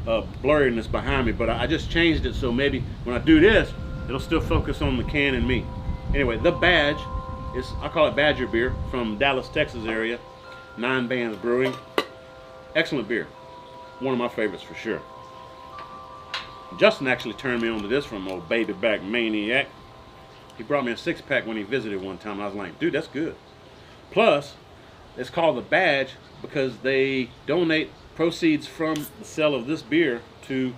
blurriness behind me. But I just changed it so maybe when I do this, it'll still focus on the can and me. Anyway, The Badge is, I call it Badger beer, from Dallas, Texas area. 9 Bands Brewing. Excellent beer. One of my favorites for sure. Justin actually turned me on to this from old Baby Back Maniac. He brought me a 6-pack when he visited one time. And I was like, dude, that's good. Plus, it's called The Badge because they donate proceeds from the sale of this beer to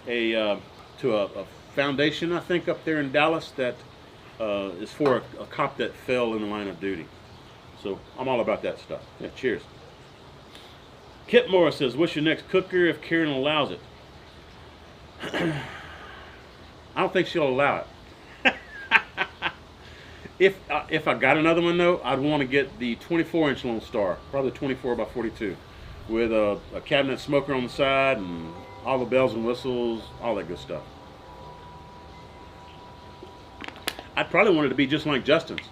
a foundation, I think, up there in Dallas that is for a cop that fell in the line of duty. So I'm all about that stuff. Yeah, cheers. Kip Morris says, what's your next cooker if Karen allows it? I don't think she'll allow it. If I got another one though, I'd want to get the 24-inch Lone Star, probably 24 by 42, with a cabinet smoker on the side and all the bells and whistles, all that good stuff. I'd probably want it to be just like Justin's.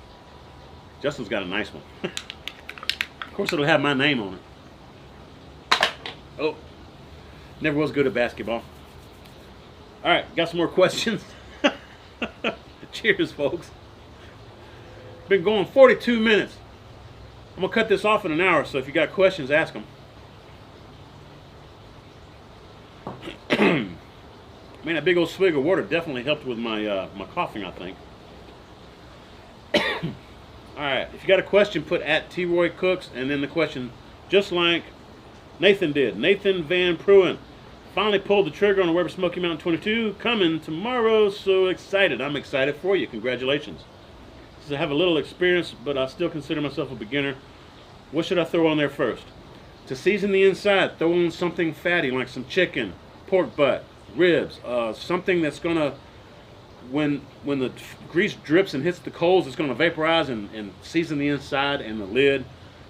Justin's got a nice one. Of course, it'll have my name on it. Oh, never was good at basketball. All right, got some more questions. Cheers, folks. Been going 42 minutes. I'm gonna cut this off in an hour, so if you got questions, ask them. Man, that big old swig of water definitely helped with my my coughing, I think. All right, if you got a question, put at T-Roy Cooks, and then the question, just like Nathan did. Nathan Van Pruin finally pulled the trigger on a Weber Smokey Mountain 22, coming tomorrow. So excited! I'm excited for you. Congratulations. I have a little experience, but I still consider myself a beginner. What should I throw on there first? To season the inside, throw on something fatty like some chicken, pork butt, ribs, something that's gonna, when the grease drips and hits the coals, it's gonna vaporize and season the inside and the lid.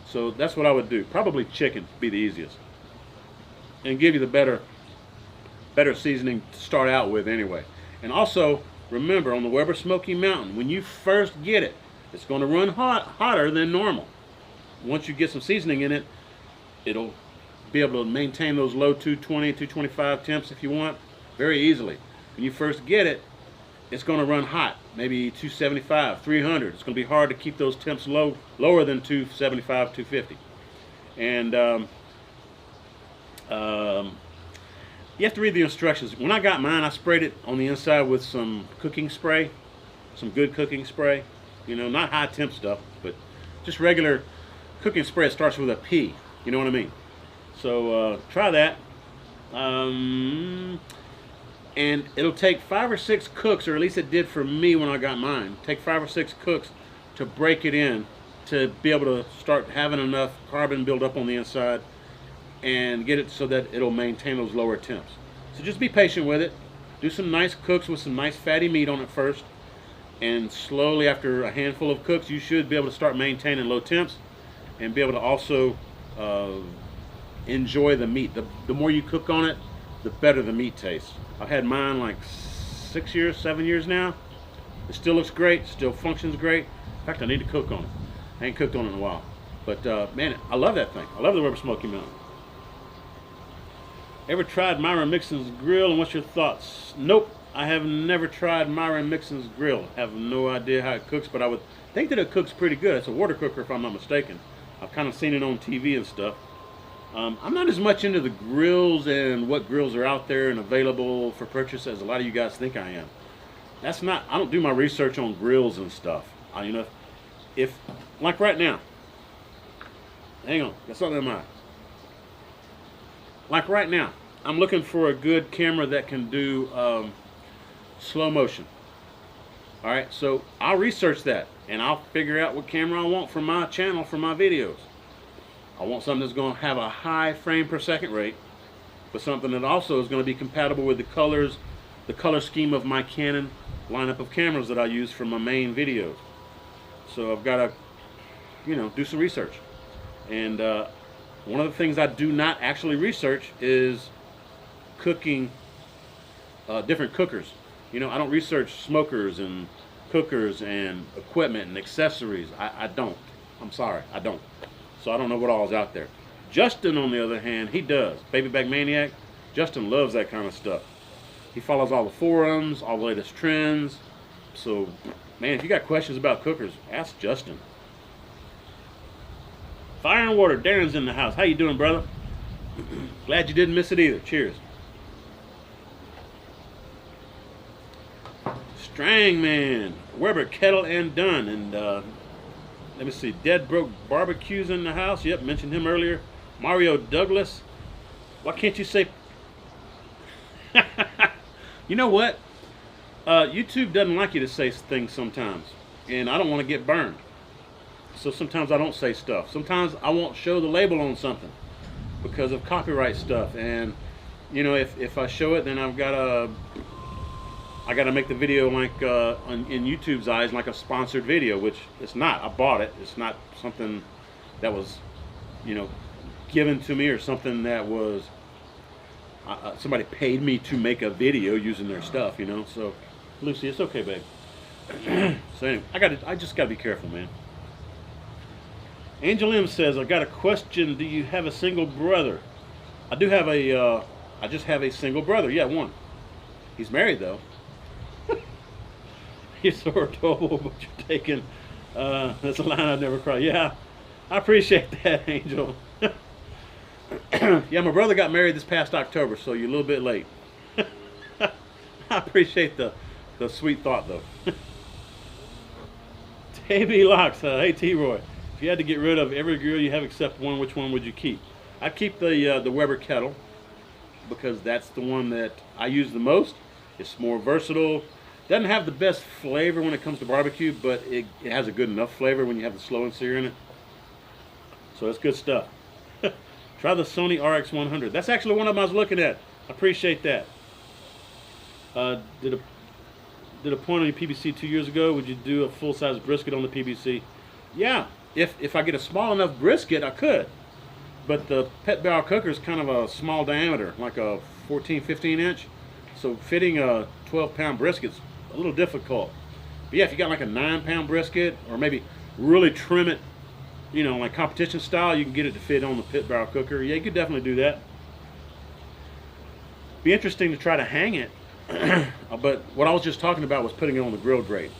So that's what I would do. Probably chicken would be the easiest, and give you the better seasoning to start out with anyway. And also, remember, on the Weber Smokey Mountain, when you first get it, it's going to run hotter than normal. Once you get some seasoning in it, it'll be able to maintain those low 220, 225 temps if you want, very easily. When you first get it, it's going to run hot, maybe 275, 300. It's going to be hard to keep those temps lower than 275, 250. And you have to read the instructions. When I got mine, I sprayed it on the inside with some cooking spray, some good cooking spray. You know, not high temp stuff, but just regular cooking spray. It starts with a P. You know what I mean? So try that. And it'll take 5 or 6 cooks, or at least it did for me when I got mine. Take 5 or 6 cooks to break it in, to be able to start having enough carbon build up on the inside and get it so that it'll maintain those lower temps. So just be patient with it. Do some nice cooks with some nice fatty meat on it first, and slowly, after a handful of cooks, you should be able to start maintaining low temps and be able to also enjoy the meat. The more you cook on it, the better the meat tastes. I've had mine like 6 years, 7 years now. It still looks great, still functions great. In fact, I need to cook on it. I ain't cooked on it in a while. But man, I love that thing. I love the Weber Smokey Mountain. Ever tried Myron Mixon's grill, and what's your thoughts? Nope, I have never tried Myron Mixon's grill. I have no idea how it cooks, but I would think that it cooks pretty good. It's a water cooker, if I'm not mistaken. I've kind of seen it on TV and stuff. I'm not as much into the grills and what grills are out there and available for purchase as a lot of you guys think I am. That's not, I don't do my research on grills and stuff. You know, if, like right now, hang on, got something in mind. Like right now, I'm looking for a good camera that can do slow motion. All right, so I'll research that and I'll figure out what camera I want for my channel, for my videos. I want something that's going to have a high frame per second rate, but something that also is going to be compatible with the colors, the color scheme of my Canon lineup of cameras that I use for my main videos. So I've got to, you know, do some research. And one of the things I do not actually research is cooking, different cookers. You know, I don't research smokers and cookers and equipment and accessories. I don't. I'm sorry, I don't. So I don't know what all is out there. Justin, on the other hand, he does. Baby Back Maniac, Justin loves that kind of stuff. He follows all the forums, all the latest trends. So, man, if you got questions about cookers, ask Justin. Fire and Water, Darren's in the house. How you doing, brother? Glad you didn't miss it either. Cheers. Strangman, Weber, Kettle, and Dunn. And let me see, Dead Broke Barbecues in the house. Yep, mentioned him earlier. Mario Douglas. Why can't you say... You know what? YouTube doesn't like you to say things sometimes. And I don't want to get burned. So sometimes I don't say stuff. Sometimes I won't show the label on something because of copyright stuff. And, you know, if I show it, then I gotta make the video like in YouTube's eyes like a sponsored video, which it's not. I bought it. It's not something that was, you know, given to me or something that was somebody paid me to make a video using their stuff, you know. So Lucy, it's okay, babe. So anyway, I just gotta be careful, man. Angel M says, I got a question. Do you have a single brother? I do have a I just have a single brother. Yeah, one. He's married though. You're so adorable, but you're taking, that's a line I've never cried. Yeah, I appreciate that, Angel. Yeah, my brother got married this past October, so you're a little bit late. I appreciate the sweet thought, though. KB Locks, hey T-Roy, if you had to get rid of every grill you have except one, which one would you keep? I'd keep the Weber Kettle, because that's the one that I use the most. It's more versatile. Doesn't have the best flavor when it comes to barbecue, but it has a good enough flavor when you have the slow and sear in it. So it's good stuff. Try the Sony RX100. That's actually one of them I was looking at. I appreciate that. Did a point on your PBC 2 years ago. Would you do a full-size brisket on the PBC? Yeah, if I get a small enough brisket, I could. But the pet barrel cooker is kind of a small diameter, like a 14, 15 inch. So fitting a 12-pound brisket's a little difficult. But yeah, if you got like a 9-pound brisket, or maybe really trim it, you know, like competition style, you can get it to fit on the pit barrel cooker. Yeah, you could definitely do that. Be interesting to try to hang it. But what I was just talking about was putting it on the grill grate.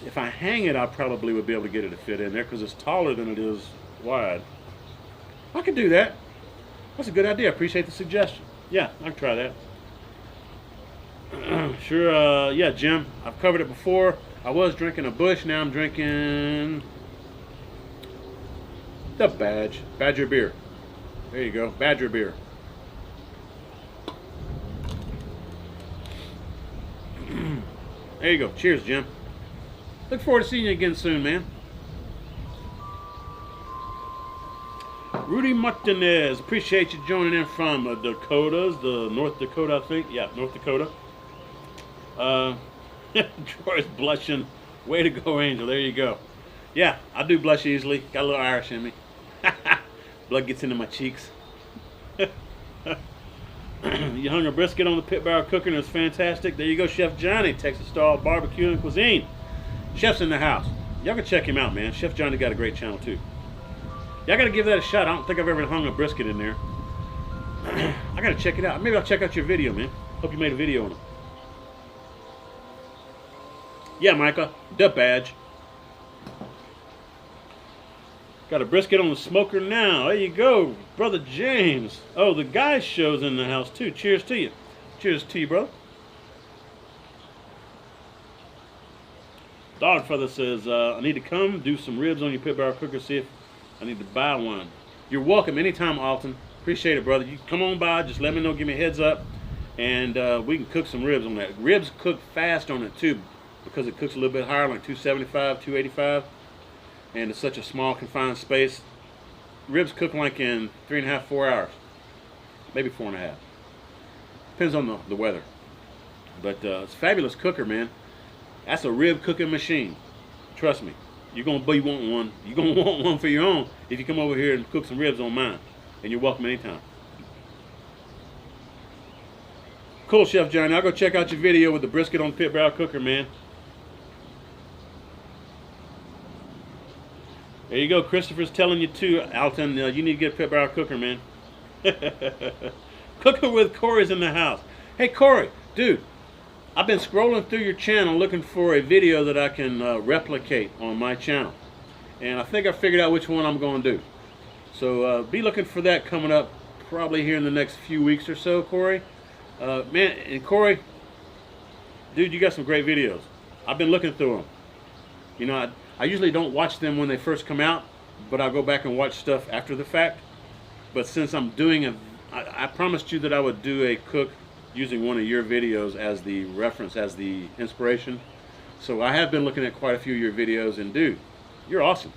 If I hang it, I probably would be able to get it to fit in there because it's taller than it is wide. I could do that. That's a good idea. I appreciate the suggestion. Yeah, I can try that. Sure, yeah, Jim, I've covered it before. I was drinking a Busch, now I'm drinking the Badger beer. There you go, Badger beer. There you go, cheers, Jim. Look forward to seeing you again soon, man. Rudy Martinez, appreciate you joining in from Dakotas, the North Dakota, I think. Yeah, North Dakota. Troy's blushing. Way to go, Angel. There you go. Yeah, I do blush easily. Got a little Irish in me. Blood gets into my cheeks. You hung a brisket on the pit barrel cooker and it was fantastic. There you go, Chef Johnny, Texas Style Barbecue and Cuisine. Chef's in the house. Y'all can check him out, man. Chef Johnny got a great channel too. Y'all gotta give that a shot. I don't think I've ever hung a brisket in there. I gotta check it out. Maybe I'll check out your video, man. Hope you made a video on it. Yeah, Micah, the badge. Got a brisket on the smoker now. There you go, Brother James. Oh, the guys show's in the house too. Cheers to you. Cheers to you, brother. Dogfather says, I need to come do some ribs on your pit barrel cooker, see if I need to buy one. You're welcome anytime, Alton. Appreciate it, brother. You come on by, just let me know, give me a heads up, and we can cook some ribs on that. Ribs cook fast on it too, because it cooks a little bit higher, like 275, 285, and it's such a small confined space. ribs cook like in 3.5, 4 hours, maybe 4.5. Depends on the weather. But it's a fabulous cooker, man. That's a rib cooking machine. Trust me. You're gonna be wanting one. You're gonna want one for your own if you come over here and cook some ribs on mine. And you're welcome anytime. Cool, Chef Johnny. I'll go check out your video with the brisket on the pit barrel cooker, man. There you go. Christopher's telling you too, Alton. You need to get a pit barrel cooker, man. Cooking with Corey's in the house. Hey, Corey, dude. I've been scrolling through your channel looking for a video that I can replicate on my channel. And I think I figured out which one I'm going to do. So be looking for that coming up probably here in the next few weeks or so, Corey. Man, and Corey, dude, you got some great videos. I've been looking through them. You know, I usually don't watch them when they first come out, but I'll go back and watch stuff after the fact. But since I'm doing I promised you that I would do a cook using one of your videos as the reference, as the inspiration. So I have been looking at quite a few of your videos, and dude, you're awesome.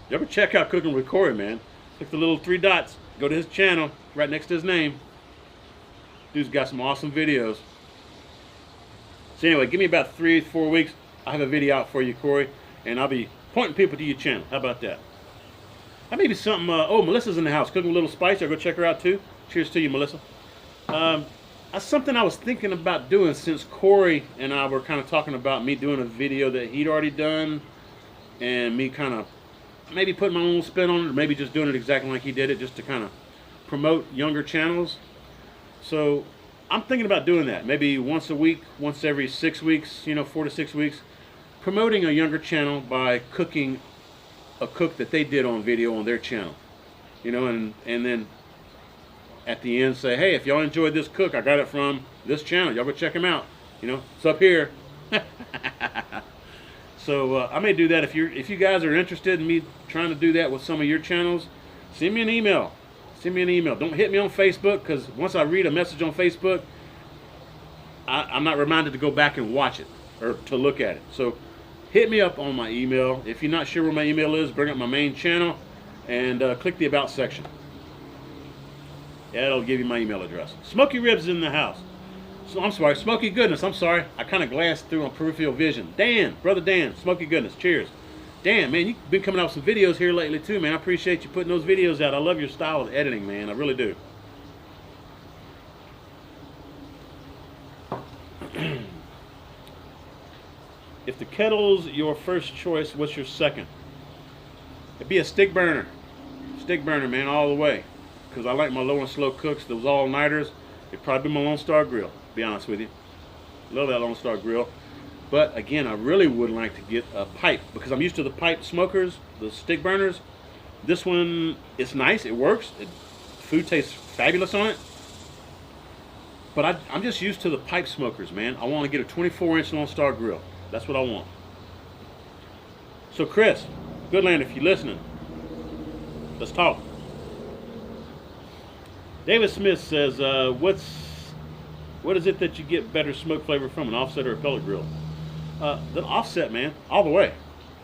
You ever check out Cooking with Corey, man? Click the little 3 dots, go to his channel, right next to his name. Dude's got some awesome videos. So anyway, give me about 3 to 4 weeks. I'll have a video out for you, Corey, and I'll be pointing people to your channel. How about that? That may be something, oh, Melissa's in the house, cooking with a little spice. I'll go check her out too. Cheers to you, Melissa. That's something I was thinking about doing since Corey and I were kind of talking about me doing a video that he'd already done, and me kind of maybe putting my own spin on it, or maybe just doing it exactly like he did it, just to kind of promote younger channels. So I'm thinking about doing that, maybe once a week, once every 6 weeks, you know, 4 to 6 weeks, promoting a younger channel by cooking a cook that they did on video on their channel, you know, and then at the end say, hey, if y'all enjoyed this cook, I got it from this channel, y'all go check him out, you know, it's up here. So I may do that. If you guys are interested in me trying to do that with some of your channels, send me an email. Send me an email. Don't hit me on Facebook, because once I read a message on Facebook, I'm not reminded to go back and watch it or to look at it. So hit me up on my email. If you're not sure where my email is, bring up my main channel and click the About section. That'll give you my email address. Smokey Ribs in the house. So I'm sorry, Smokey Goodness. I'm sorry. I kind of glanced through on peripheral vision. Dan, brother Dan, Smokey Goodness. Cheers. Dan, man, you've been coming out with some videos here lately too, man. I appreciate you putting those videos out. I love your style of editing, man. I really do. If the kettle's your first choice, what's your second? It'd be a stick burner. Stick burner, man, all the way. Because I like my low and slow cooks, those all-nighters. It'd probably be my Lone Star Grill, to be honest with you. Love that Lone Star Grill. But again, I really would like to get a pipe, because I'm used to the pipe smokers, the stick burners. This one, it's nice, it works. Food tastes fabulous on it. But I'm just used to the pipe smokers, man. I want to get a 24-inch Lone Star Grill. That's what I want. So Chris, Goodland, if you're listening, let's talk. David Smith says, what is it that you get better smoke flavor from, an offset or a pellet grill? The offset, man, all the way.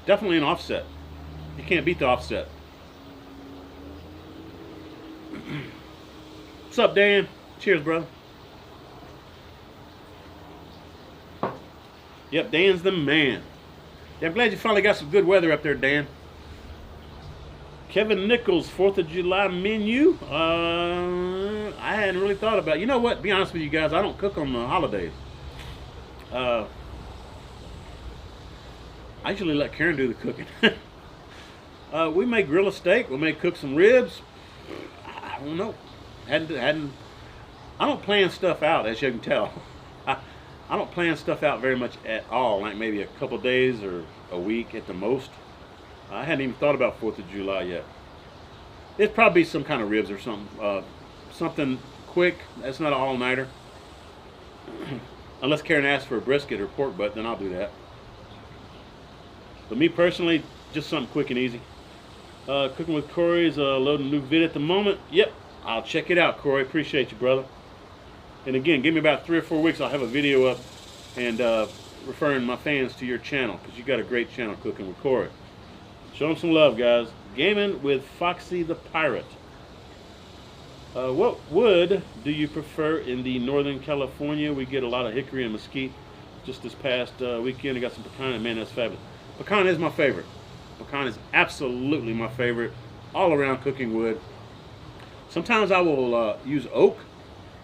Definitely an offset. You can't beat the offset. What's up, Dan? Cheers, brother. Yep, Dan's the man. Yeah, I'm glad you finally got some good weather up there, Dan. Kevin Nichols, 4th of July menu. I hadn't really thought about it. You know what? Be honest with you guys, I don't cook on the holidays. I usually let Karen do the cooking. We may grill a steak. We may cook some ribs. I don't know. I don't plan stuff out, as you can tell. I don't plan stuff out very much at all, like maybe a couple days or a week at the most. I hadn't even thought about 4th of July yet. It'd probably be some kind of ribs or something. Something quick. That's not an all-nighter. Unless Karen asks for a brisket or pork butt, then I'll do that. But me personally, just something quick and easy. Cooking with Corey's loading a new vid at the moment. Yep, I'll check it out, Corey. Appreciate you, brother. And again, give me about 3 or 4 weeks. I'll have a video up and referring my fans to your channel, because you got a great channel, Cooking with Corey. Show them some love, guys. Gaming with Foxy the Pirate. What wood do you prefer in the Northern California? We get a lot of hickory and mesquite. Just this past weekend, I got some pecan, and man, that's fabulous. Pecan is my favorite. Pecan is absolutely my favorite all-around cooking wood. Sometimes I will use oak,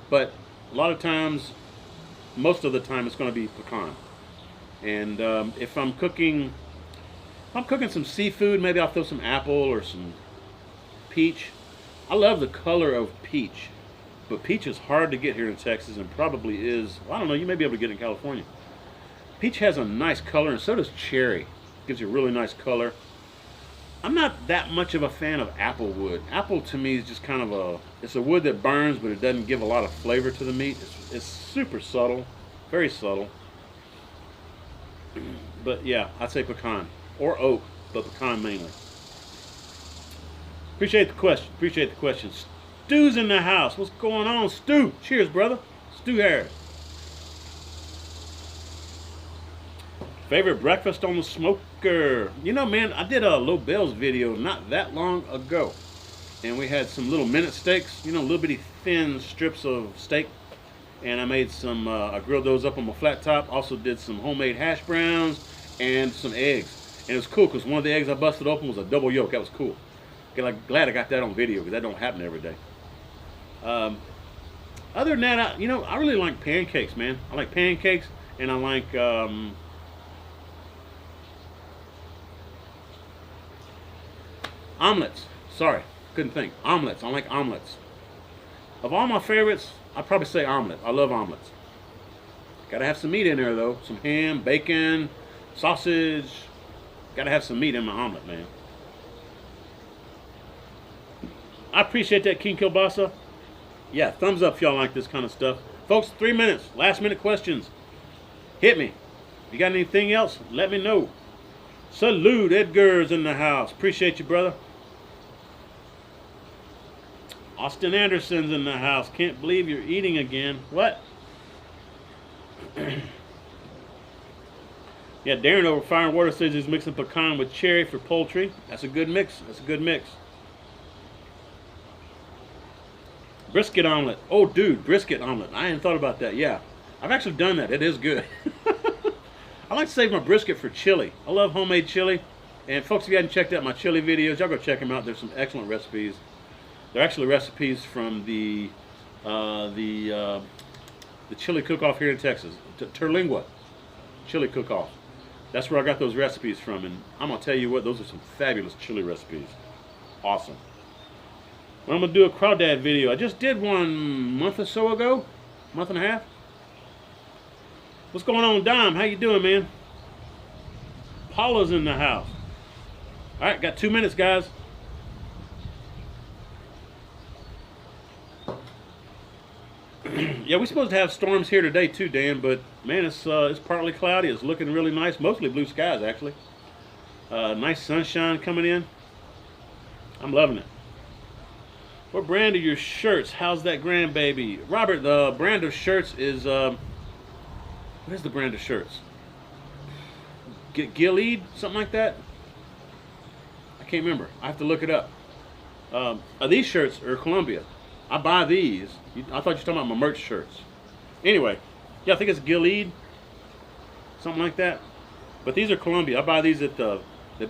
but a lot of times, most of the time, it's going to be pecan. And if I'm cooking some seafood, maybe I'll throw some apple or some peach. I love the color of peach, but peach is hard to get here in Texas, and probably is, well, I don't know, you may be able to get it in California. Peach has a nice color, and so does cherry. Gives you a really nice color. I'm not that much of a fan of apple wood. Apple to me is just kind of it's a wood that burns, but it doesn't give a lot of flavor to the meat. It's super subtle, very subtle. But yeah, I'd say pecan or oak, but pecan mainly. Appreciate the question. Appreciate the question. Stu's in the house. What's going on, Stu? Cheers, brother. Stu Harris. Favorite breakfast on the smoker? You know, man, I did a Low Bells video not that long ago, and we had some little minute steaks. You know, little bitty thin strips of steak, and I made some. I grilled those up on my flat top. Also did some homemade hash browns and some eggs, and it was cool because one of the eggs I busted open was a double yolk. That was cool. Glad I got that on video because that don't happen every day. Other than that, I really like pancakes, man. I like pancakes, and I like omelets. Sorry, couldn't think. Omelets. I like omelets. Of all my favorites, I'd probably say omelet. I love omelets. Gotta have some meat in there though. Some ham, bacon, sausage. Gotta have some meat in my omelet, man. I appreciate that, King Kilbasa. Yeah, thumbs up if y'all like this kind of stuff. Folks, 3 minutes. Last minute questions. Hit me. If you got anything else, let me know. Salute, Edgar's in the house. Appreciate you, brother. Austin Anderson's in the house. Can't believe you're eating again. What? Yeah, Darren over Fire and Water says he's mixing pecan with cherry for poultry. That's a good mix. That's a good mix. Brisket omelet. Oh, dude, brisket omelet. I hadn't thought about that. Yeah, I've actually done that. It is good. I like to save my brisket for chili. I love homemade chili. And folks, if you hadn't checked out my chili videos, y'all go check them out. There's some excellent recipes. They're actually recipes from the chili cook-off here in Texas. Terlingua chili cook-off. That's where I got those recipes from. And I'm going to tell you what, those are some fabulous chili recipes. Awesome. Well, I'm going to do a Crawdad video. I just did one month or so ago. Month and a half. What's going on, Dom? How you doing, man? Paula's in the house. All right, got 2 minutes, guys. Yeah, we're supposed to have storms here today too, Dan. But man, it's partly cloudy. It's looking really nice. Mostly blue skies, actually. Nice sunshine coming in. I'm loving it. What brand are your shirts? How's that grandbaby? Robert, the brand of shirts is, what is the brand of shirts? Gilead? Something like that? I can't remember. I have to look it up. These shirts are Columbia. I buy these. I thought you were talking about my merch shirts. Anyway, yeah, I think it's Gilead. Something like that. But these are Columbia. I buy these at the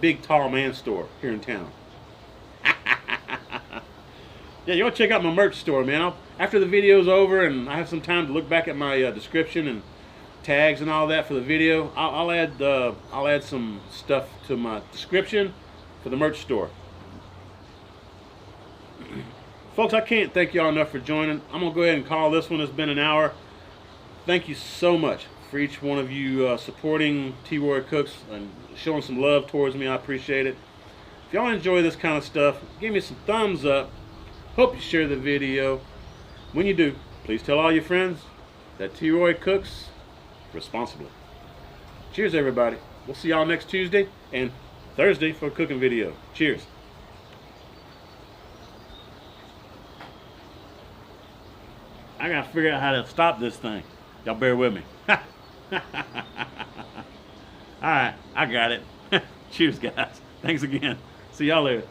big tall man store here in town. Yeah, you want to check out my merch store, man. After the video's over and I have some time to look back at my description and tags and all that for the video, I'll add some stuff to my description for the merch store. Folks, I can't thank y'all enough for joining. I'm going to go ahead and call this one. It's been an hour. Thank you so much for each one of you supporting T-Roy Cooks and showing some love towards me. I appreciate it. If y'all enjoy this kind of stuff, give me some thumbs up. Hope you share the video. When you do, please tell all your friends that T-Roy cooks responsibly. Cheers, everybody. We'll see y'all next Tuesday and Thursday for a cooking video. Cheers. I gotta figure out how to stop this thing. Y'all bear with me. Alright, I got it. Cheers, guys. Thanks again. See y'all later.